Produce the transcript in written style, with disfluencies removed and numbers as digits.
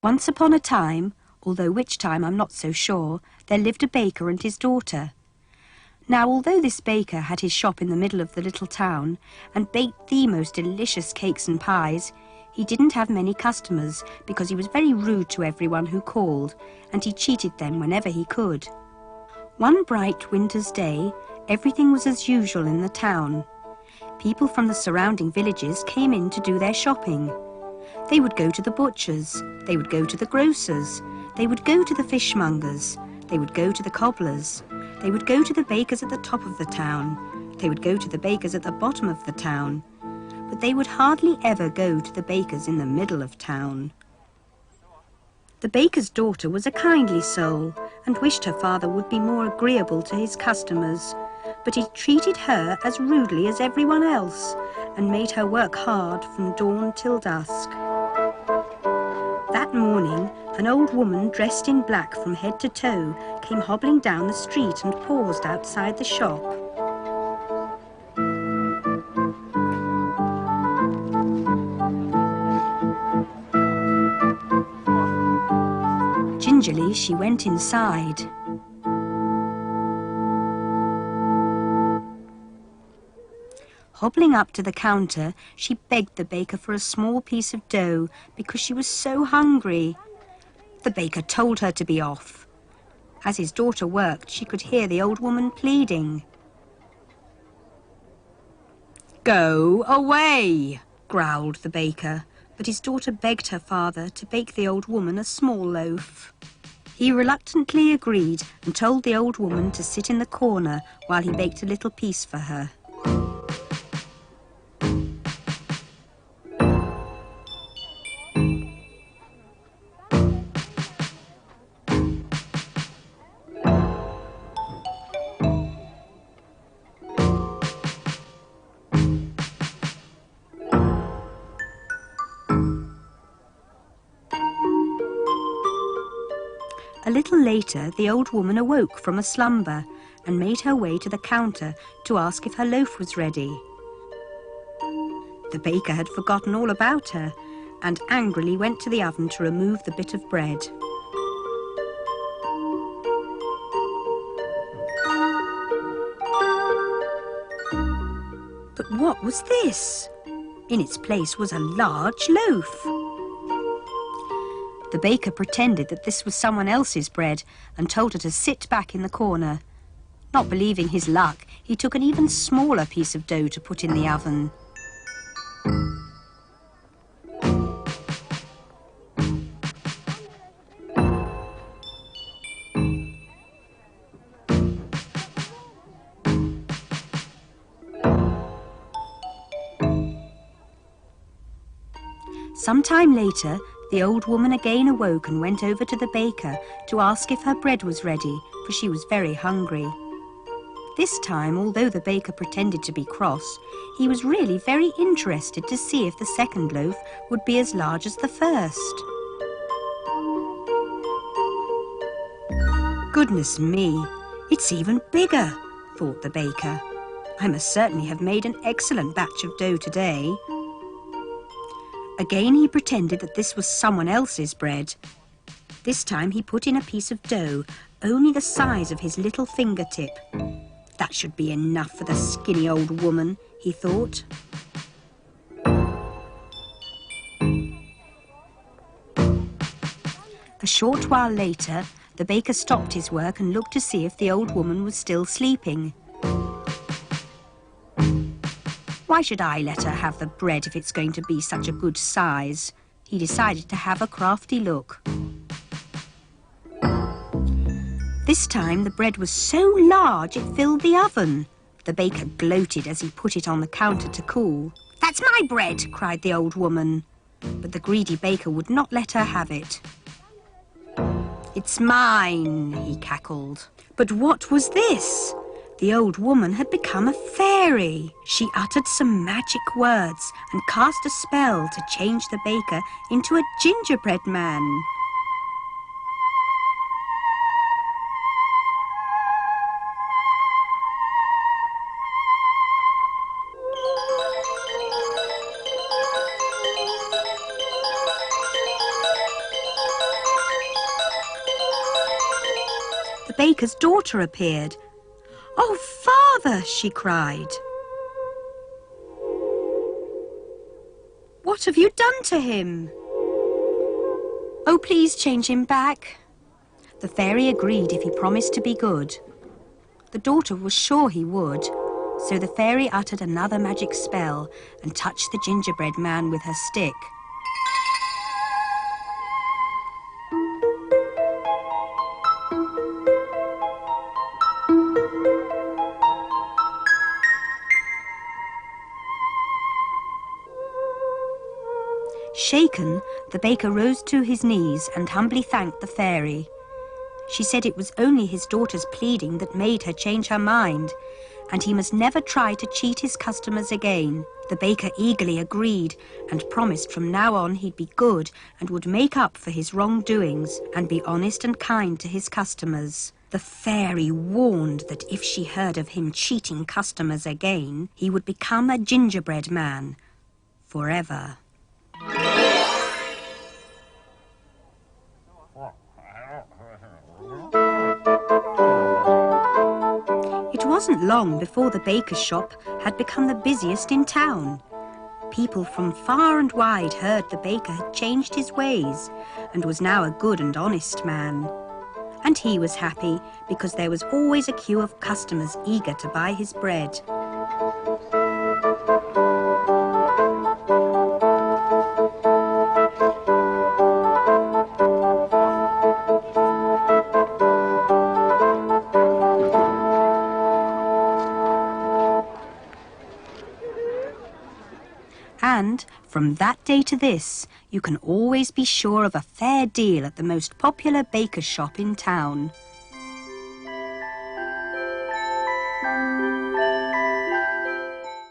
Once upon a time, although which time I'm not so sure, there lived a baker and his daughter. Now, although this baker had his shop in the middle of the little town and baked the most delicious cakes and pies, he didn't have many customers because he was very rude to everyone who called, and he cheated them whenever he could. One bright winter's day, everything was as usual in the town. People from the surrounding villages came in to do their shopping. They would go to the butchers, they would go to the grocers, they would go to the fishmongers, they would go to the cobblers, they would go to the bakers at the top of the town, they would go to the bakers at the bottom of the town, but they would hardly ever go to the bakers in the middle of town. The baker's daughter was a kindly soul and wished her father would be more agreeable to his customers, but he treated her as rudely as everyone else and made her work hard from dawn till dusk. That morning, an old woman dressed in black from head to toe came hobbling down the street and paused outside the shop. Gingerly, she went inside. Hobbling up to the counter, she begged the baker for a small piece of dough because she was so hungry. The baker told her to be off. As his daughter worked, she could hear the old woman pleading. "Go away," growled the baker, but his daughter begged her father to bake the old woman a small loaf. He reluctantly agreed and told the old woman to sit in the corner while he baked a little piece for her. A little later, the old woman awoke from a slumber and made her way to the counter to ask if her loaf was ready. The baker had forgotten all about her and angrily went to the oven to remove the bit of bread. But what was this? In its place was a large loaf. The baker pretended that this was someone else's bread and told her to sit back in the corner. Not believing his luck, he took an even smaller piece of dough to put in the oven. Some time later, the old woman again awoke and went over to the baker to ask if her bread was ready, for she was very hungry. This time, although the baker pretended to be cross, he was really very interested to see if the second loaf would be as large as the first. "Goodness me, it's even bigger," thought the baker. "I must certainly have made an excellent batch of dough today." Again he pretended that this was someone else's bread. This time he put in a piece of dough, only the size of his little fingertip. That should be enough for the skinny old woman, he thought. A short while later, the baker stopped his work and looked to see if the old woman was still sleeping. Why should I let her have the bread if it's going to be such a good size? He decided to have a crafty look. This time the bread was so large it filled the oven. The baker gloated as he put it on the counter to cool. "That's my bread!" cried the old woman. But the greedy baker would not let her have it. "It's mine," he cackled. But what was this? The old woman had become a fairy. She uttered some magic words and cast a spell to change the baker into a gingerbread man. baker's daughter appeared. "Oh, father," she cried. "What have you done to him?" "Oh, please change him back." The fairy agreed if he promised to be good. The daughter was sure he would, so the fairy uttered another magic spell and touched the gingerbread man with her stick. Shaken, the baker rose to his knees and humbly thanked the fairy. She said it was only his daughter's pleading that made her change her mind, and he must never try to cheat his customers again. The baker eagerly agreed and promised from now on he'd be good and would make up for his wrongdoings and be honest and kind to his customers. The fairy warned that if she heard of him cheating customers again, he would become a gingerbread man forever. It wasn't long before the baker's shop had become the busiest in town. People from far and wide heard the baker had changed his ways and was now a good and honest man. And he was happy because there was always a queue of customers eager to buy his bread. And from that day to this, you can always be sure of a fair deal at the most popular baker's shop in town.